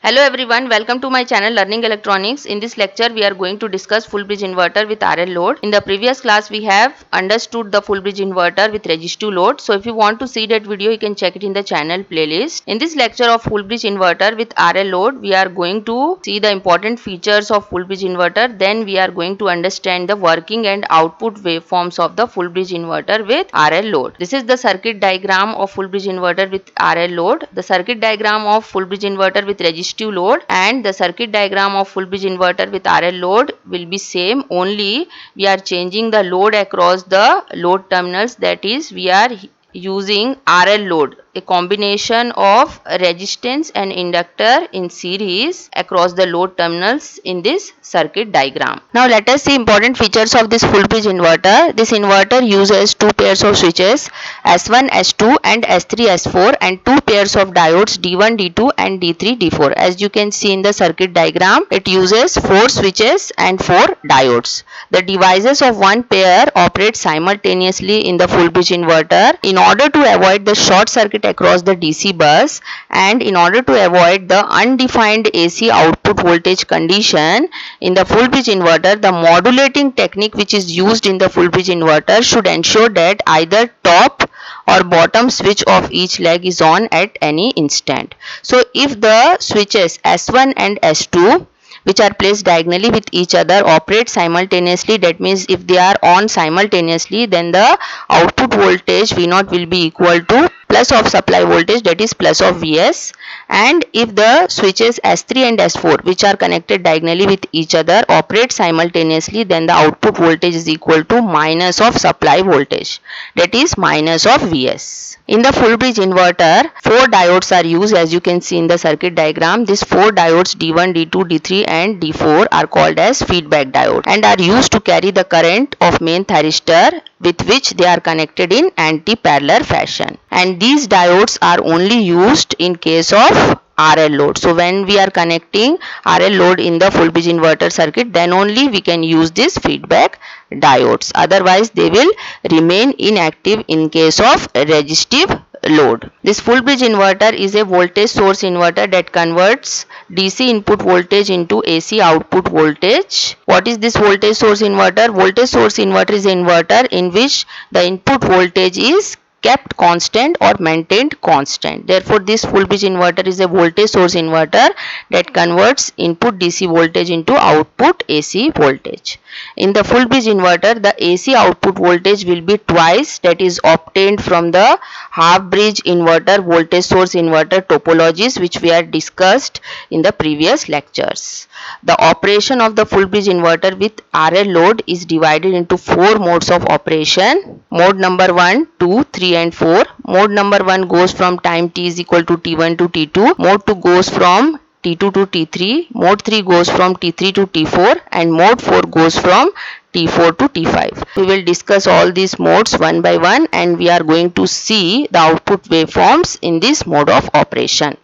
Hello everyone, welcome to my channel Learning Electronics. In this lecture, we are going to discuss full bridge inverter with RL load. In the previous class, we have understood the full bridge inverter with resistive load. So if you want to see that video, you can check it in the channel playlist. In this lecture of full bridge inverter with RL load, we are going to see the important features of full bridge inverter. Then we are going to understand the working and output waveforms of the full bridge inverter with RL load. This is the circuit diagram of full bridge inverter with RL load. The circuit diagram of full bridge inverter with resistive load and the circuit diagram of full bridge inverter with RL load will be same, only we are changing the load across the load terminals, that is we are using RL load, a combination of resistance and inductor in series across the load terminals in this circuit diagram. Now let us see important features of this full bridge inverter. This inverter uses two pairs of switches S1, S2 and S3, S4 and two pairs of diodes D1, D2 and D3, D4. As you can see in the circuit diagram, it uses 4 switches and 4 diodes. The devices of one pair operate simultaneously in the full bridge inverter in order to avoid the short circuit across the DC bus and in order to avoid the undefined AC output voltage condition in the full bridge inverter. The modulating technique which is used in the full bridge inverter should ensure that either top or bottom switch of each leg is on at any instant. So if the switches S1 and S2 which are placed diagonally with each other operate simultaneously, that means if they are on simultaneously, then the output voltage V0 will be equal to plus of supply voltage, that is plus of Vs, and if the switches S3 and S4 which are connected diagonally with each other operate simultaneously, then the output voltage is equal to minus of supply voltage, that is minus of Vs. In the full bridge inverter, 4 diodes are used, as you can see in the circuit diagram. These 4 diodes D1, D2, D3 and D4 are called as feedback diode and are used to carry the current of main thyristor with which they are connected in anti-parallel fashion. And these diodes are only used in case of RL load. So when we are connecting RL load in the full bridge inverter circuit, then only we can use this feedback diodes. Otherwise, they will remain inactive in case of resistive load. This full bridge inverter is a voltage source inverter that converts DC input voltage into AC output voltage. What is this voltage source inverter? Voltage source inverter is an inverter in which the input voltage is kept constant or maintained constant. Therefore, this full bridge inverter is a voltage source inverter that converts input DC voltage into output AC voltage. In the full bridge inverter, the AC output voltage will be twice that is obtained from the half bridge inverter voltage source inverter topologies which we had discussed in the previous lectures. The operation of the full bridge inverter with RL load is divided into 4 modes of operation. Mode number 1, 2, 3 and 4. Mode number 1 goes from time t is equal to t1 to t2. Mode 2 goes from T2 to T3, mode 3 goes from T3 to T4 and mode 4 goes from T4 to T5. We will discuss all these modes one by one and we are going to see the output waveforms in this mode of operation.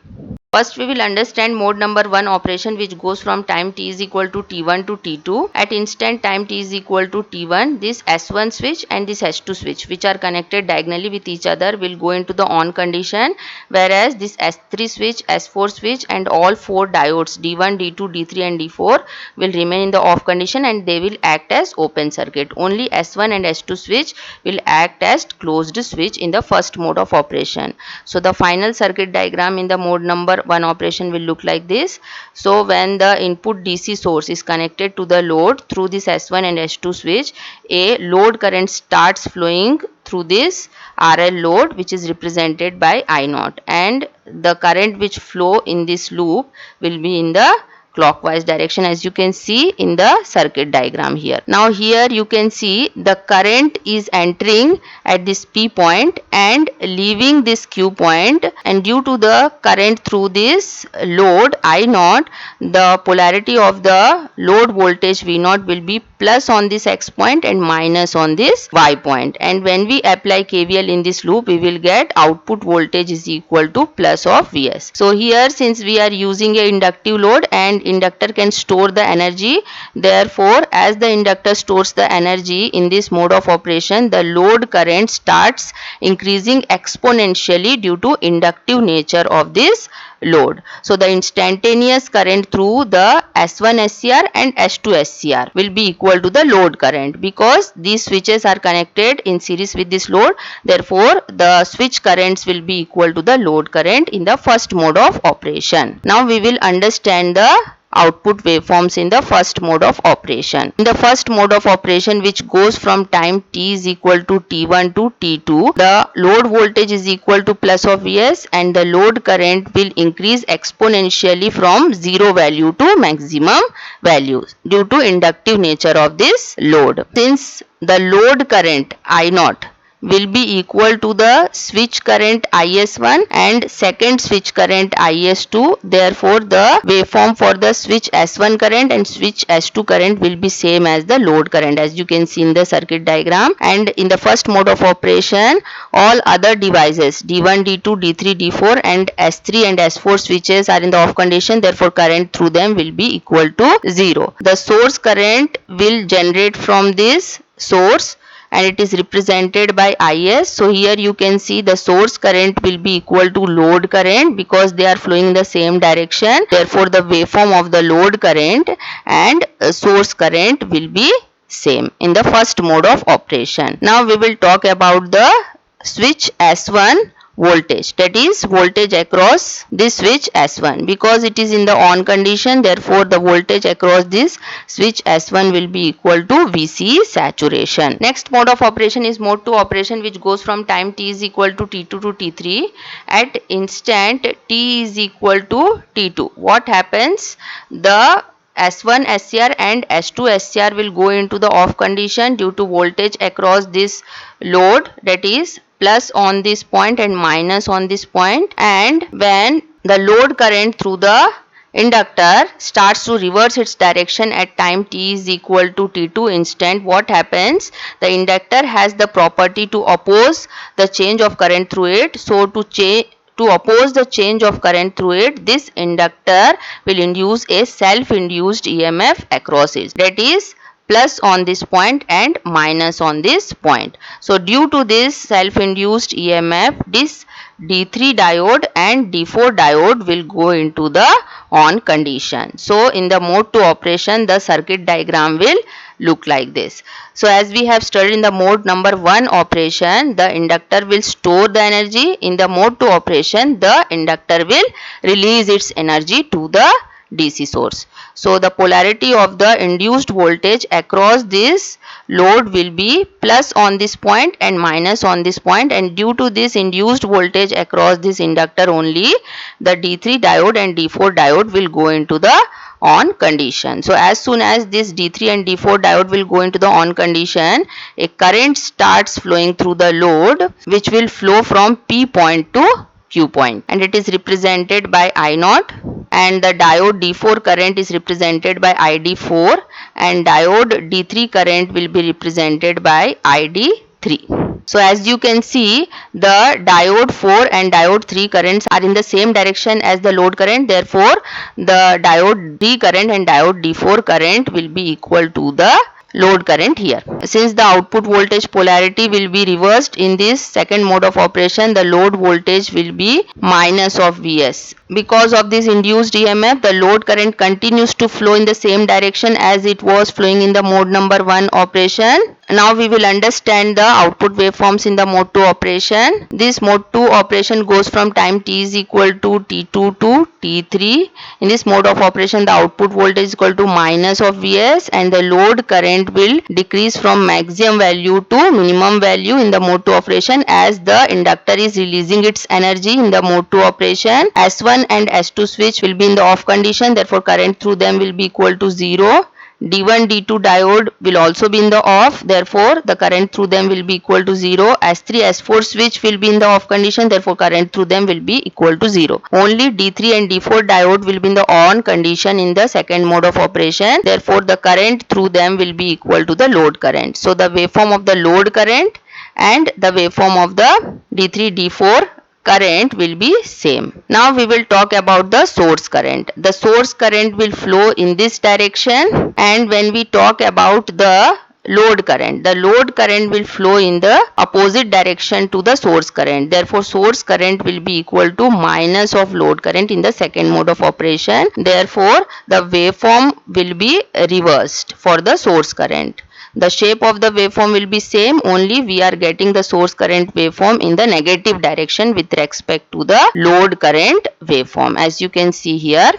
First, we will understand mode number 1 operation which goes from time t is equal to t1 to t2. At instant time t is equal to t1, this S1 switch and this S2 switch which are connected diagonally with each other will go into the on condition, whereas this S3 switch, S4 switch and all 4 diodes D1, D2, D3 and D4 will remain in the off condition and they will act as open circuit. Only S1 and S2 switch will act as closed switch in the first mode of operation. So the final circuit diagram in the mode number 1 operation will look like this. So when the input DC source is connected to the load through this S1 and S2 switch, a load current starts flowing through this RL load which is represented by I0, and the current which flow in this loop will be in the clockwise direction, as you can see in the circuit diagram here. Now here you can see the current is entering at this P point and leaving this Q point, and due to the current through this load I0, the polarity of the load voltage V0 will be plus on this X point and minus on this Y point, and when we apply KVL in this loop we will get output voltage is equal to plus of Vs. So here, since we are using a inductive load and inductor can store the energy, therefore as the inductor stores the energy in this mode of operation, the load current starts increasing exponentially due to inductive nature of this load. So the instantaneous current through the S1 SCR and S2 SCR will be equal to the load current, because these switches are connected in series with this load. Therefore the switch currents will be equal to the load current in the first mode of operation. Now we will understand the output waveforms in the first mode of operation. In the first mode of operation, which goes from time t is equal to t1 to t2, the load voltage is equal to plus of Vs and the load current will increase exponentially from 0 value to maximum values due to inductive nature of this load. Since the load current I0 will be equal to the switch current IS1 and second switch current IS2. Therefore, the waveform for the switch S1 current and switch S2 current will be same as the load current, as you can see in the circuit diagram. And in the first mode of operation, all other devices D1, D2, D3, D4 and S3 and S4 switches are in the off condition. Therefore, current through them will be equal to 0. The source current will generate from this source and it is represented by Is. So here you can see the source current will be equal to load current because they are flowing in the same direction. Therefore the waveform of the load current and source current will be same in the first mode of operation. Now we will talk about the switch S1 voltage, that is voltage across this switch S1. Because it is in the on condition, therefore the voltage across this switch S1 will be equal to Vc saturation. Next mode of operation is mode 2 operation, which goes from time t is equal to t2 to t3. At instant t is equal to t2, what happens? The S1 SCR and S2 SCR will go into the off condition due to voltage across this load, that is plus on this point and minus on this point. And when the load current through the inductor starts to reverse its direction at time t is equal to t2 instant, what happens? The inductor has the property to oppose the change of current through it. So to oppose the change of current through it, this inductor will induce a self-induced EMF across it, that is plus on this point and minus on this point. So due to this self-induced EMF, this D3 diode and D4 diode will go into the on condition. So in the mode 2 operation, the circuit diagram will look like this. So as we have studied in the mode number 1 operation, the inductor will store the energy. In the mode 2 operation, the inductor will release its energy to the DC source. So the polarity of the induced voltage across this load will be plus on this point and minus on this point, and due to this induced voltage across this inductor only, the D3 diode and D4 diode will go into the on condition. So as soon as this D3 and D4 diode will go into the on condition, a current starts flowing through the load, which will flow from P point to Q point, and it is represented by I0, and the diode D4 current is represented by ID4, and diode D3 current will be represented by ID3. So as you can see, the diode 4 and diode 3 currents are in the same direction as the load current. Therefore, the diode D current and diode D4 current will be equal to the load current here. Since the output voltage polarity will be reversed in this second mode of operation, the load voltage will be minus of Vs. Because of this induced EMF, the load current continues to flow in the same direction as it was flowing in the mode number 1 operation. Now we will understand the output waveforms in the mode 2 operation. This mode 2 operation goes from time t is equal to t2 to t3. In this mode of operation, the output voltage is equal to minus of Vs and the load current will decrease from maximum value to minimum value in the mode 2 operation as the inductor is releasing its energy in the mode 2 operation. S1 and S2 switch will be in the off condition, therefore current through them will be equal to 0. D1, D2 diode will also be in the off, therefore the current through them will be equal to 0. S3, S4 switch will be in the off condition, therefore current through them will be equal to 0. Only D3 and D4 diode will be in the on condition in the second mode of operation, therefore the current through them will be equal to the load current. So the waveform of the load current and the waveform of the D3, D4 current will be same. Now we will talk about the source current. The source current will flow in this direction, and when we talk about the load current. The load current will flow in the opposite direction to the source current. Therefore, source current will be equal to minus of load current in the second mode of operation. Therefore, the waveform will be reversed for the source current. The shape of the waveform will be same, only we are getting the source current waveform in the negative direction with respect to the load current waveform, as you can see here.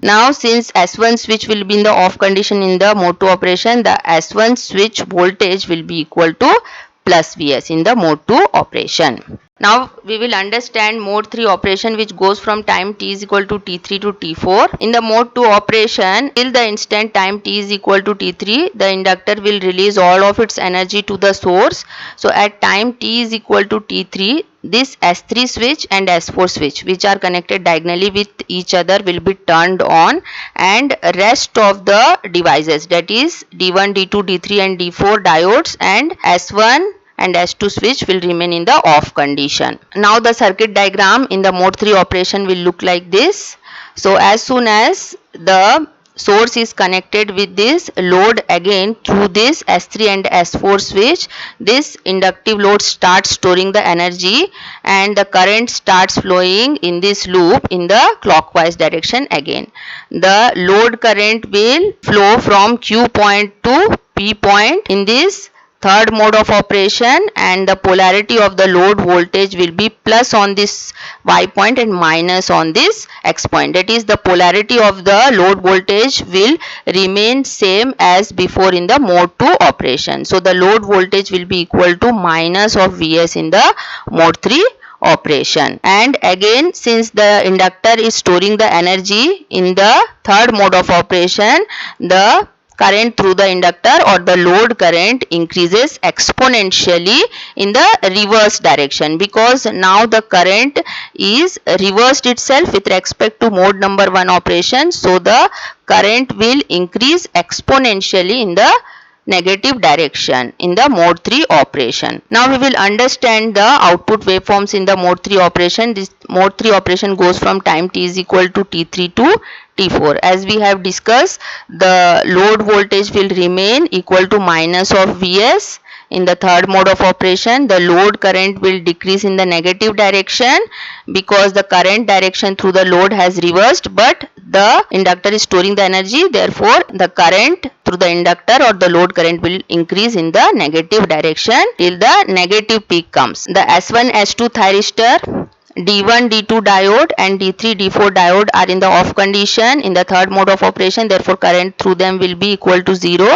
Now, since S1 switch will be in the off condition in the mode 2 operation, the S1 switch voltage will be equal to plus Vs in the mode 2 operation. Now we will understand mode 3 operation, which goes from time t is equal to t3 to t4. In the mode 2 operation, till the instant time t is equal to t3, the inductor will release all of its energy to the source. So at time t is equal to t3, this S3 switch and S4 switch, which are connected diagonally with each other, will be turned on, and rest of the devices, that is D1, D2, D3 and D4 diodes and S1 and S2 switch, will remain in the off condition. Now the circuit diagram in the mode 3 operation will look like this. So as soon as the source is connected with this load again through this S3 and S4 switch, this inductive load starts storing the energy and the current starts flowing in this loop in the clockwise direction again. The load current will flow from Q point to P point in this third mode of operation, and the polarity of the load voltage will be plus on this Y point and minus on this X point. That is, the polarity of the load voltage will remain same as before in the mode 2 operation. So the load voltage will be equal to minus of Vs in the mode 3 operation. And again, since the inductor is storing the energy in the third mode of operation, the current through the inductor or the load current increases exponentially in the reverse direction, because now the current is reversed itself with respect to mode number 1 operation. So the current will increase exponentially in the negative direction in the mode 3 operation. Now we will understand the output waveforms in the mode 3 operation. This mode 3 operation goes from time t is equal to t3 to t4. As we have discussed, the load voltage will remain equal to minus of Vs. In the third mode of operation, the load current will decrease in the negative direction because the current direction through the load has reversed, but the inductor is storing the energy. Therefore, the current through the inductor or the load current will increase in the negative direction till the negative peak comes. The S1, S2 thyristor, D1, D2 diode and D3, D4 diode are in the off condition in the third mode of operation. Therefore, current through them will be equal to 0.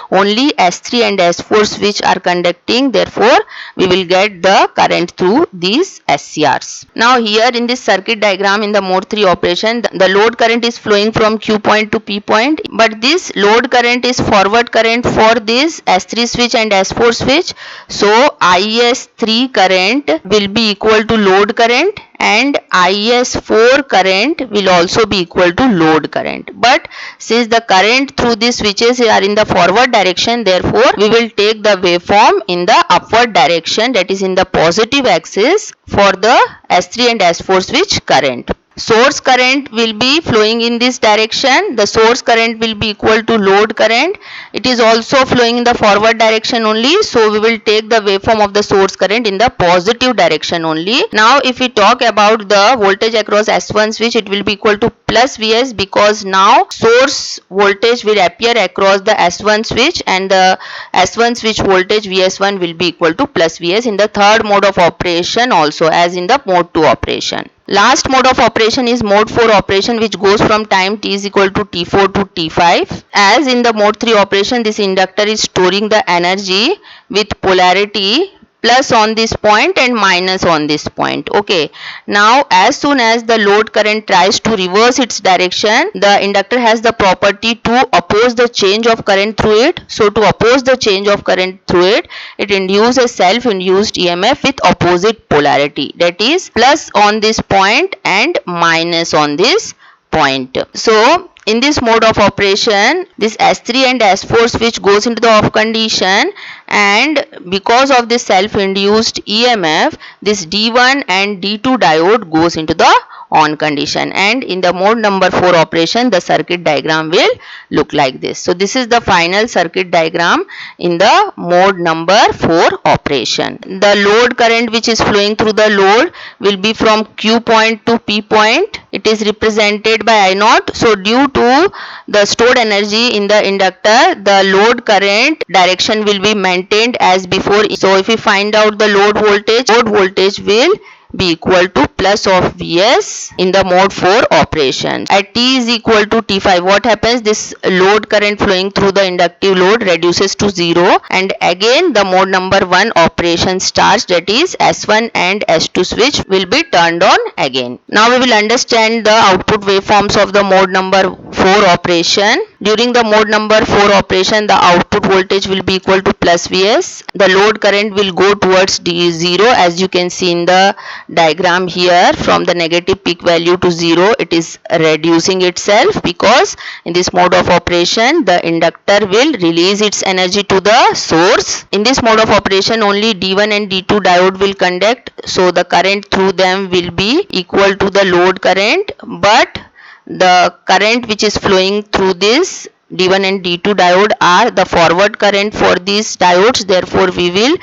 Only S3 and S4 switch are conducting. Therefore, we will get the current through these SCRs. Now, here in this circuit diagram in the mode 3 operation, the load current is flowing from Q point to P point. But this load current is forward current for this S3 switch and S4 switch. So, IS3 current will be equal to load current, and IS4 current will also be equal to load current. But since the current through these switches are in the forward direction, therefore we will take the waveform in the upward direction, that is in the positive axis for the S3 and S4 switch current. Source current will be flowing in this direction. The source current will be equal to load current. It is also flowing in the forward direction only. So we will take the waveform of the source current in the positive direction only. Now if we talk about the voltage across S1 switch, it will be equal to plus Vs, because now source voltage will appear across the S1 switch and the S1 switch voltage Vs1 will be equal to plus Vs in the third mode of operation also, as in the mode 2 operation. Last mode of operation is mode 4 operation, which goes from time t is equal to t4 to t5. As in the mode 3 operation, this inductor is storing the energy with polarity plus on this point and minus on this point. Okay. Now as soon as the load current tries to reverse its direction, the inductor has the property to oppose the change of current through it. So to oppose the change of current through it, it induces a self-induced EMF with opposite polarity, that is plus on this point and minus on this point. So in this mode of operation, this S3 and S4 switch goes into the off condition, and because of this self-induced EMF, this D1 and D2 diode goes into the on condition, and in the mode number 4 operation the circuit diagram will look like this. So this is the final circuit diagram in the mode number 4 operation. The load current which is flowing through the load will be from Q point to P point. It is represented by I naught. So due to the stored energy in the inductor, the load current direction will be maintained as before. So if we find out the load voltage will be equal to plus of Vs in the mode 4 operation. At t is equal to T5, what happens? This load current flowing through the inductive load reduces to 0, and again the mode number 1 operation starts, that is S1 and S2 switch will be turned on again. Now we will understand the output waveforms of the mode number 4 operation. During the mode number 4 operation, the output voltage will be equal to plus Vs. The load current will go towards D0, as you can see in the diagram here. From the negative peak value to 0, it is reducing itself, because in this mode of operation the inductor will release its energy to the source. In this mode of operation only D1 and D2 diode will conduct, so the current through them will be equal to the load current, but the current which is flowing through this D1 and D2 diode are the forward current for these diodes. Therefore we will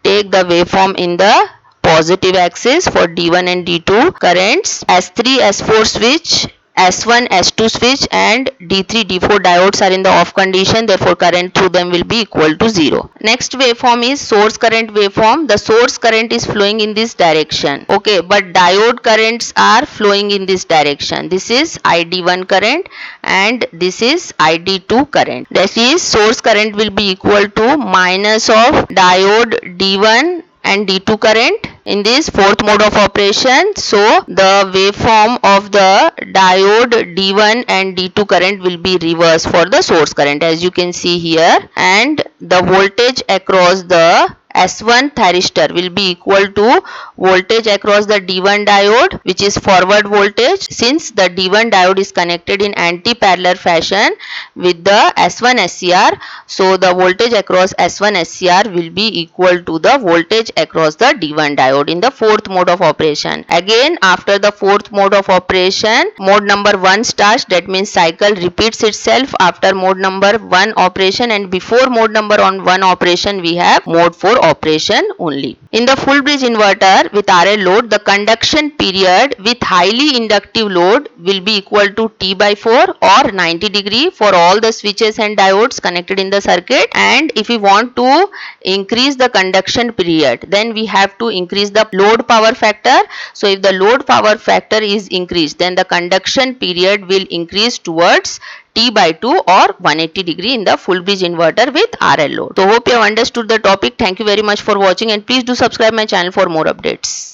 take the waveform in the positive axis for D1 and D2 currents. S3, S4 switch, S1, S2 switch and D3, D4 diodes are in the off condition, therefore current through them will be equal to 0. Next waveform is source current waveform. The source current is flowing in this direction, okay, but diode currents are flowing in this direction. This is ID1 current and this is ID2 current. That is, source current will be equal to minus of diode D1 and D2 current in this fourth mode of operation. So the waveform of the diode D1 and D2 current will be reversed for the source current, as you can see here, and the voltage across the S1 thyristor will be equal to voltage across the D1 diode, which is forward voltage. Since the D1 diode is connected in anti-parallel fashion with the S1 SCR, so the voltage across S1 SCR will be equal to the voltage across the D1 diode in the fourth mode of operation. Again, after the fourth mode of operation, mode number 1 starts, that means cycle repeats itself after mode number 1 operation, and before mode number 1 operation we have mode 4 operation only. In the full bridge inverter with RL load, the conduction period with highly inductive load will be equal to T by 4 or 90 degree for all the switches and diodes connected in the circuit. And if we want to increase the conduction period, then we have to increase the load power factor. So if the load power factor is increased, then the conduction period will increase towards T by 2 or 180 degree in the full bridge inverter with RL load. So hope you have understood the topic. Thank you very much for watching, and please do subscribe my channel for more updates.